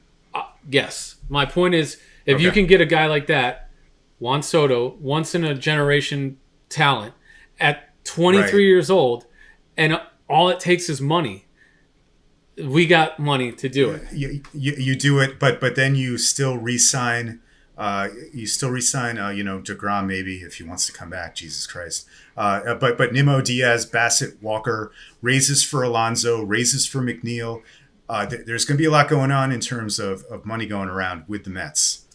Yes. My point is, if you can get a guy like that, Juan Soto, once in a generation talent, at 23 years old, and all it takes is money, we got money to do it. You do it, but then you still re-sign. DeGrom maybe if he wants to come back. Jesus Christ. But Nimmo, Diaz, Bassett, Walker, raises for Alonso, raises for McNeil. There's going to be a lot going on in terms of money going around with the Mets.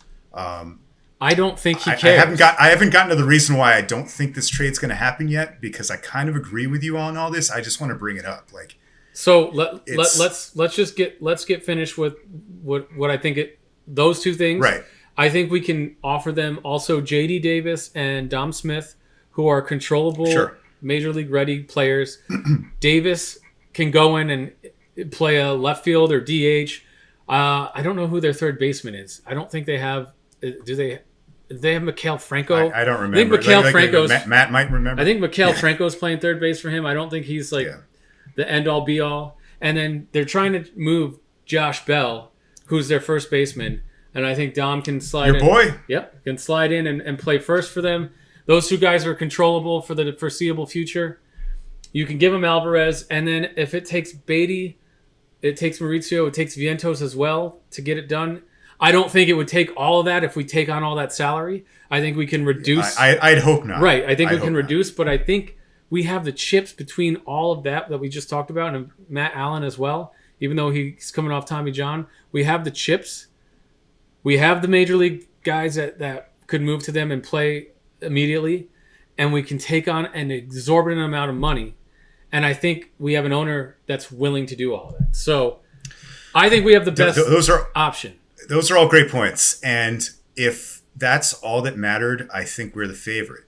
I don't think he cares. I haven't gotten to the reason why I don't think this trade's going to happen yet, because I kind of agree with you on all this. I just want to bring it up. Like, so let's get finished with what I think those two things. Right. I think we can offer them also JD Davis and Dom Smith, who are controllable Major League ready players. Davis can go in and play a left field or DH. I don't know who their third baseman is. I don't think they have. Do they have Mikael Franco? I don't remember. I think Mikael Franco's. Matt might remember. I think Mikael Franco's playing third base for him. I don't think he's like the end all be all. And then they're trying to move Josh Bell, who's their first baseman. And I think Dom can slide in. Your boy? Yep, can slide in and play first for them. Those two guys are controllable for the foreseeable future. You can give them Alvarez, and then if it takes Beatty, it takes Mauricio, it takes Vientos as well to get it done. I don't think it would take all of that if we take on all that salary. I think we can reduce. I'd hope not. Right, I think we can reduce, but I think we have the chips between all of that we just talked about, and Matt Allen as well, even though he's coming off Tommy John. We have the chips. We have the Major League guys that could move to them and play immediately, and we can take on an exorbitant amount of money. And I think we have an owner that's willing to do all that. So I think we have the best option. Those are all great points. And if that's all that mattered, I think we're the favorite.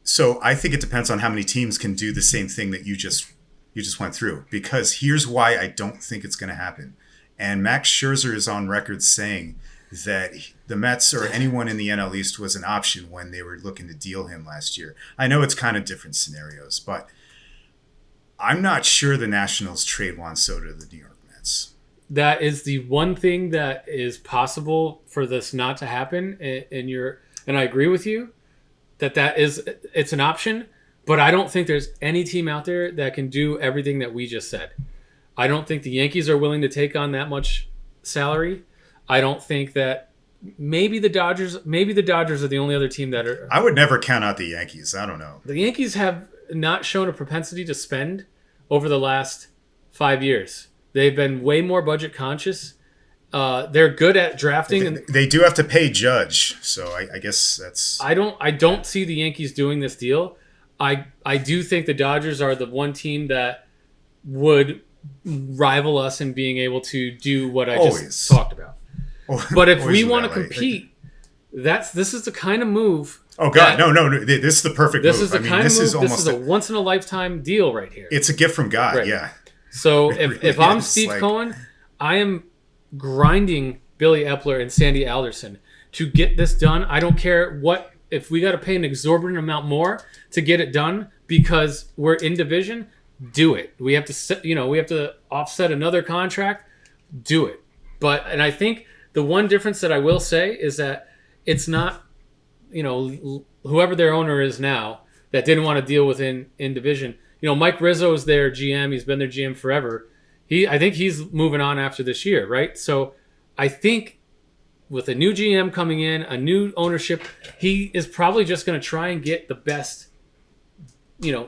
So I think it depends on how many teams can do the same thing that you just went through. Because here's why I don't think it's going to happen. And Max Scherzer is on record saying that the Mets or anyone in the NL East was an option when they were looking to deal him last year. I know it's kind of different scenarios, but I'm not sure the Nationals trade Juan Soto to the New York Mets. That is the one thing that is possible for this not to happen. And I agree with you it's an option, but I don't think there's any team out there that can do everything that we just said. I don't think the Yankees are willing to take on that much salary. I don't think that maybe the Dodgers are the only other team that are. I would never count out the Yankees. I don't know. The Yankees have not shown a propensity to spend over the last 5 years. They've been way more budget conscious. They're good at drafting. They do have to pay Judge, so I guess that's. I don't see the Yankees doing this deal. I do think the Dodgers are the one team that would rival us in being able to do what I just talked about. But if we want to compete, this is the kind of move. Oh God, no! This is the perfect move. This is the kind of move. This is a once in a lifetime deal right here. It's a gift from God. Right. Yeah. So if I'm Steve Cohen, I am grinding Billy Epler and Sandy Alderson to get this done. I don't care if we got to pay an exorbitant amount more to get it done because we're in division. Do it. We have to offset another contract. Do it. And I think the one difference that I will say is that it's not whoever their owner is now that didn't want to deal with in division. Mike Rizzo is their GM. He's been their GM forever. I think he's moving on after this year, right? So I think with a new GM coming in, a new ownership, he is probably just going to try and get the best,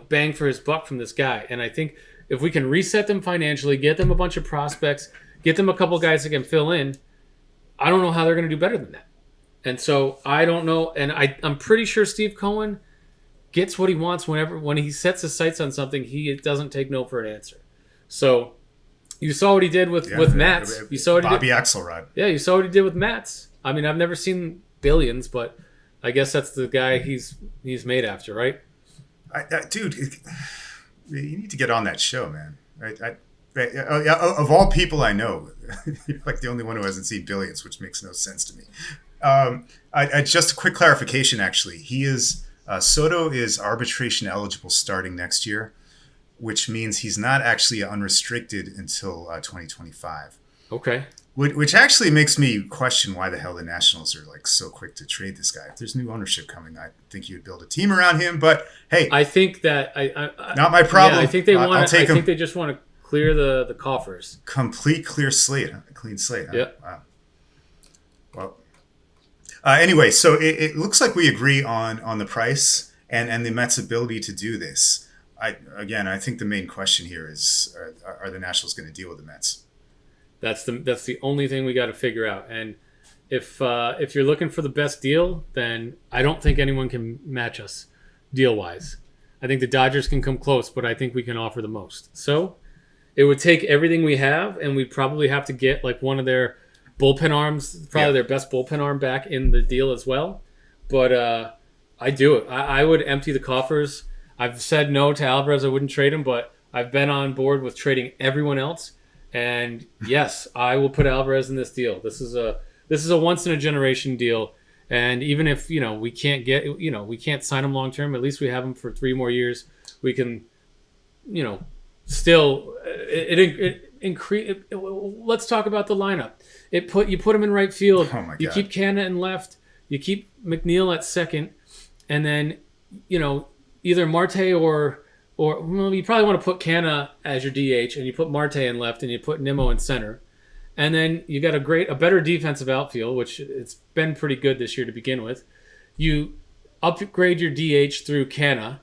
bang for his buck from this guy. And I think if we can reset them financially, get them a bunch of prospects, get them a couple guys that can fill in, I don't know how they're going to do better than that. And so I don't know. And I'm pretty sure Steve Cohen gets what he wants when he sets his sights on something, he doesn't take no for an answer. So you saw what he did with Mats. You saw what Bobby he did. Axelrod. Yeah, you saw what he did with Mats. I mean, I've never seen Billions, but I guess that's the guy he's made after, right? Dude, you need to get on that show, man. Of all people I know, you're like the only one who hasn't seen Billions, which makes no sense to me. Just a quick clarification, actually. Soto is arbitration eligible starting next year, which means he's not actually unrestricted until 2025. Okay. Which actually makes me question why the hell the Nationals are like so quick to trade this guy. If there's new ownership coming, I think you'd build a team around him. But hey, I think that not my problem. Yeah, I think they want. I'll take him. I think they just want to clear the coffers. Complete clear slate, clean slate. Huh? Yep. Wow. Well. Anyway, so it looks like we agree on the price and the Mets' ability to do this. I think the main question here is: are the Nationals going to deal with the Mets? That's the only thing we got to figure out. And if you're looking for the best deal, then I don't think anyone can match us deal wise. I think the Dodgers can come close, but I think we can offer the most. So it would take everything we have, and we'd probably have to get like one of their bullpen arms, probably their best bullpen arm back in the deal as well. But I do it. I would empty the coffers. I've said no to Alvarez. I wouldn't trade him, but I've been on board with trading everyone else. And yes, I will put Alvarez in this deal. This is a once in a generation deal. And even if we can't sign him long term, at least we have him for 3 more years. We can, still increase. Let's talk about the lineup. You put him in right field. Oh my God. You keep Canna in left. You keep McNeil at second, and then either Marte or you probably want to put Canna as your DH, and you put Marte in left, and you put Nimmo in center, and then you got a better defensive outfield, which it's been pretty good this year to begin with. You upgrade your DH through Canna,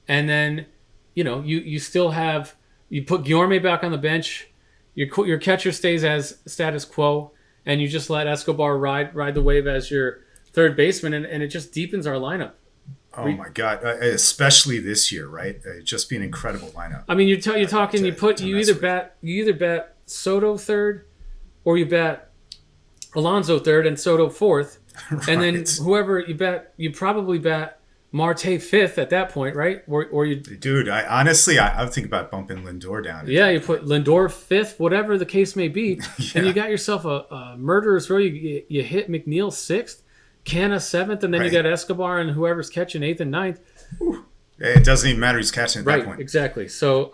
and then you still have. You put Guillorme back on the bench. Your catcher stays as status quo, and you just let Escobar ride the wave as your third baseman, and it just deepens our lineup. Oh my God! Especially this year, right? Just be an incredible lineup. I mean, you're talking. You either bat Soto third, or you bat Alonso third and Soto fourth, Right. and then whoever you bat, you probably bat Marte fifth at that point, right? Or you, dude. I would think about bumping Lindor down. Yeah, you put Lindor fifth, whatever the case may be, and you got yourself a murderer's row. You hit McNeil sixth. Canna seventh, and then you got Escobar and whoever's catching eighth and ninth. It doesn't even matter who's catching at that point. Exactly. So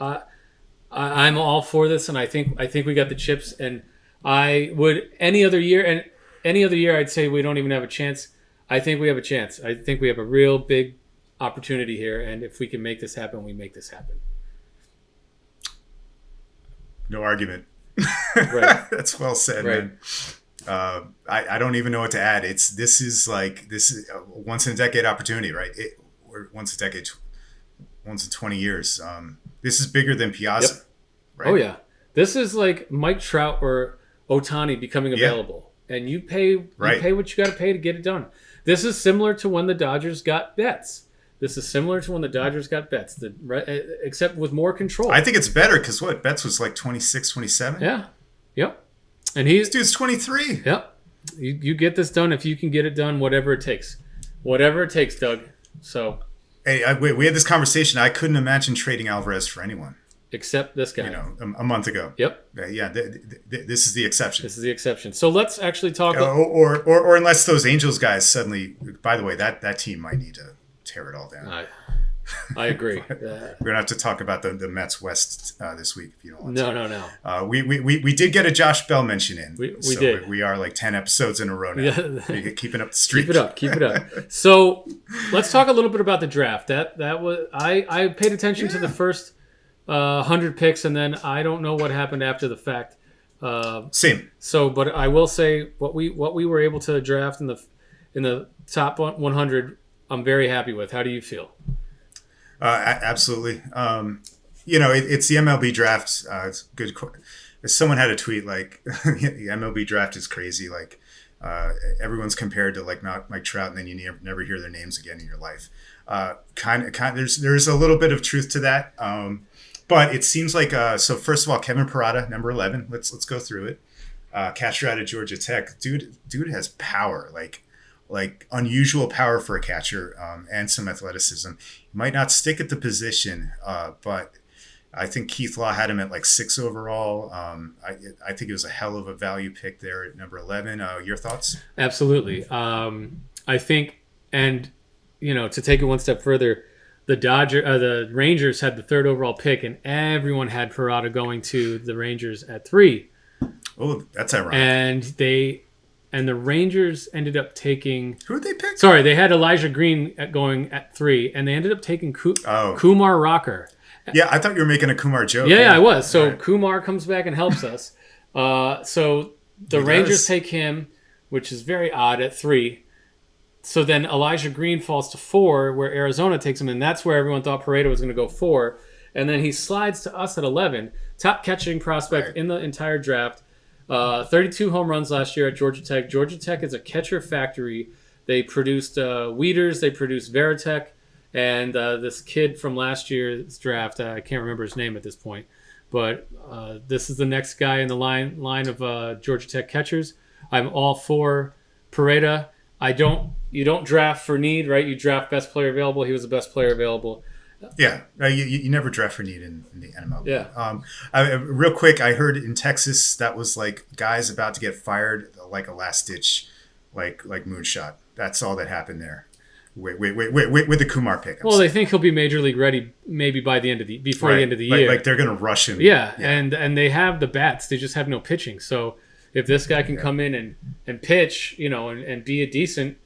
I'm all for this, and I think we got the chips. And I would any other year I'd say we don't even have a chance. I think we have a chance. I think we have a real big opportunity here, and if we can make this happen, we make this happen. No argument. Right. That's well said, right. Man. I don't even know what to add. This is a once in a decade opportunity, right? Or once in 20 years. This is bigger than Piazza. Yep. Right? Oh yeah, this is like Mike Trout or Ohtani becoming available, and you pay what you got to pay to get it done. This is similar to when the Dodgers got Betts. Except with more control. I think it's better because Betts was like 26, 27? Yeah. Yep. And this dude's 23. Yep. You get this done if you can get it done, whatever it takes. Whatever it takes, Doug. So. Hey, we had this conversation. I couldn't imagine trading Alvarez for anyone. Except this guy. A month ago. Yep. Yeah, this is the exception. So let's actually talk. Or unless those Angels guys suddenly. By the way, that team might need to tear it all down. I agree. We're gonna have to talk about the Mets West this week if you don't want No, to. no, no. We did get a Josh Bell mention in. We so did. We are like 10 episodes in a row now. Yeah. Keeping up the streak. Keep it up. So let's talk a little bit about the draft. That was I paid attention to the first 100 picks, and then I don't know what happened after the fact. Same. So, but I will say what we were able to draft in the top 100. I'm very happy with. How do you feel? Absolutely. It's the MLB draft. It's good. Someone had a tweet like, the MLB draft is crazy. Like, everyone's compared to like not like Trout, and then you never hear their names again in your life. There's a little bit of truth to that. But it seems like so. First of all, Kevin Parada, number 11. Let's go through it. Catcher out of Georgia Tech. Dude has power. Like unusual power for a catcher, and some athleticism. He might not stick at the position, but I think Keith Law had him at like 6 overall. I think it was a hell of a value pick there at number 11. Your thoughts? Absolutely. I think, and to take it one step further, the Rangers had the 3rd overall pick, and everyone had Parada going to the Rangers at 3. Oh, that's ironic. And the Rangers ended up taking... Who did they pick? Sorry, they had Elijah Green going at 3, and they ended up taking Kumar Rocker. Yeah, I thought you were making a Kumar joke. Yeah, I was. So right. Kumar comes back and helps us. So the Rangers take him, which is very odd, at 3. So then Elijah Green falls to 4, where Arizona takes him, and that's where everyone thought Pareto was going to go 4. And then he slides to us at 11, top catching prospect in the entire draft. 32 home runs last year at Georgia Tech. Georgia Tech is a catcher factory. They produced Wieters, they produced Veritek, and this kid from last year's draft, I can't remember his name at this point, but this is the next guy in the line of Georgia Tech catchers. I'm all for Pareda. You don't draft for need, right? You draft best player available. He was the best player available. Yeah, you never draft for need in the MLB. Yeah. Real quick, I heard in Texas that was like guys about to get fired, like a last ditch, like moonshot. That's all that happened there. With the Kumar pick. They think he'll be major league ready maybe by the end of the end of the year. Like they're gonna rush him. Yeah, and they have the bats. They just have no pitching. So if this guy can come in and pitch, and be a decent.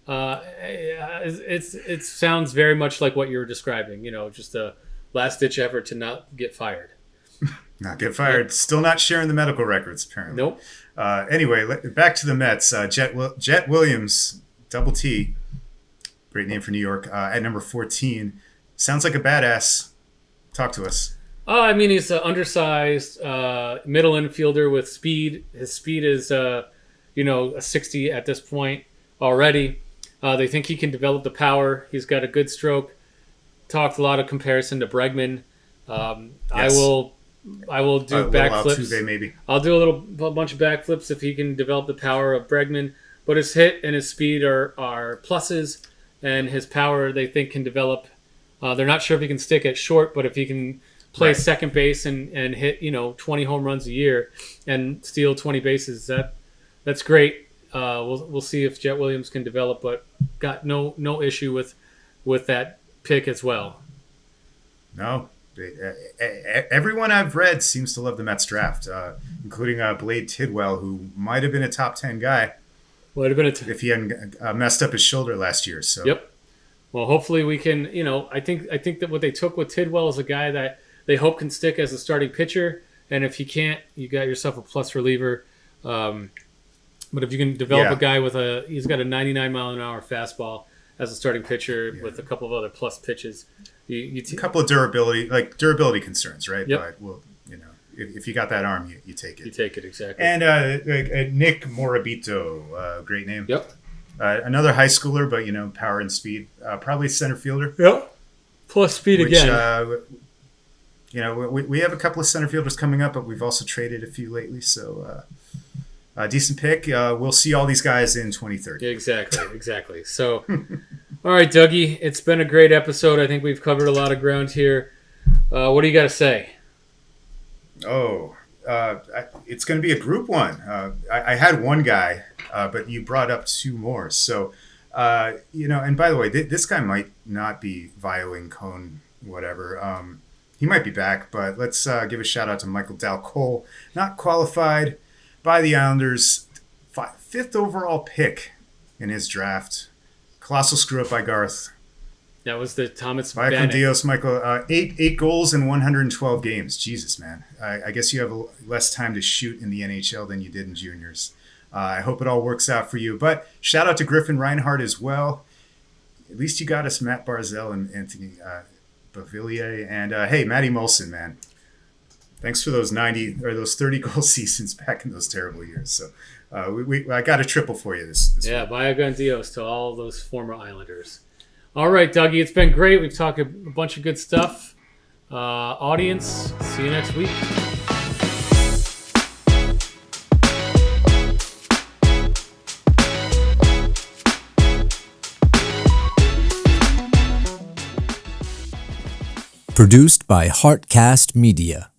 It sounds very much like what you were describing. Just a last ditch effort to not get fired. Not get fired. Yep. Still not sharing the medical records, apparently. Nope. Anyway, back to the Mets. Jet Williams, double T, great name for New York. At number 14, sounds like a badass. Talk to us. He's an undersized middle infielder with speed. His speed is, a 60 at this point already. They think he can develop the power. He's got a good stroke. Talked a lot of comparison to Bregman. Yes. I will do backflips. Altuve, maybe. I'll do a bunch of backflips if he can develop the power of Bregman. But his hit and his speed are pluses, and his power they think can develop. They're not sure if he can stick at short, but if he can play second base and hit 20 home runs a year and steal 20 bases, that's great. We'll see if Jet Williams can develop, but got no issue with that pick as well. No, everyone I've read seems to love the Mets draft, including Blade Tidwell, who might have been a top 10 guy. Might have been if he hadn't messed up his shoulder last year. So yep. Well, hopefully we can. I think that what they took with Tidwell is a guy that they hope can stick as a starting pitcher, and if he can't, you got yourself a plus reliever. But if you can develop a guy he's got a 99 mile an hour fastball as a starting pitcher with a couple of other plus pitches. A couple of durability concerns, right? Yep. But if you got that arm, you take it. You take it, exactly. And Nick Morabito, great name. Yep. Another high schooler, but power and speed. Probably center fielder. Yep. Plus speed again. We have a couple of center fielders coming up, but we've also traded a few lately, so. Decent pick. We'll see all these guys in 2030. Exactly. So, all right, Dougie, it's been a great episode. I think we've covered a lot of ground here. What do you got to say? It's going to be a group one. I had one guy, but you brought up 2 more. So And by the way, this guy might not be violating cone, whatever. He might be back, but let's give a shout out to Michael Dal Cole, not qualified by the Islanders, fifth overall pick in his draft. Colossal screw up by Garth. That was the Thomas Vaya con Bennett. Dios, Michael. Eight goals in 112 games. Jesus, man. I guess you have less time to shoot in the NHL than you did in juniors. I hope it all works out for you. But shout out to Griffin Reinhardt as well. At least you got us Matt Barzell and Anthony Bavillier. And hey, Matty Molson, man. Thanks for those 30 goal seasons back in those terrible years. So I got a triple for you this week. Vaya con Dios to all those former Islanders. All right, Dougie, it's been great. We've talked a bunch of good stuff. Audience, see you next week. Produced by Heartcast Media.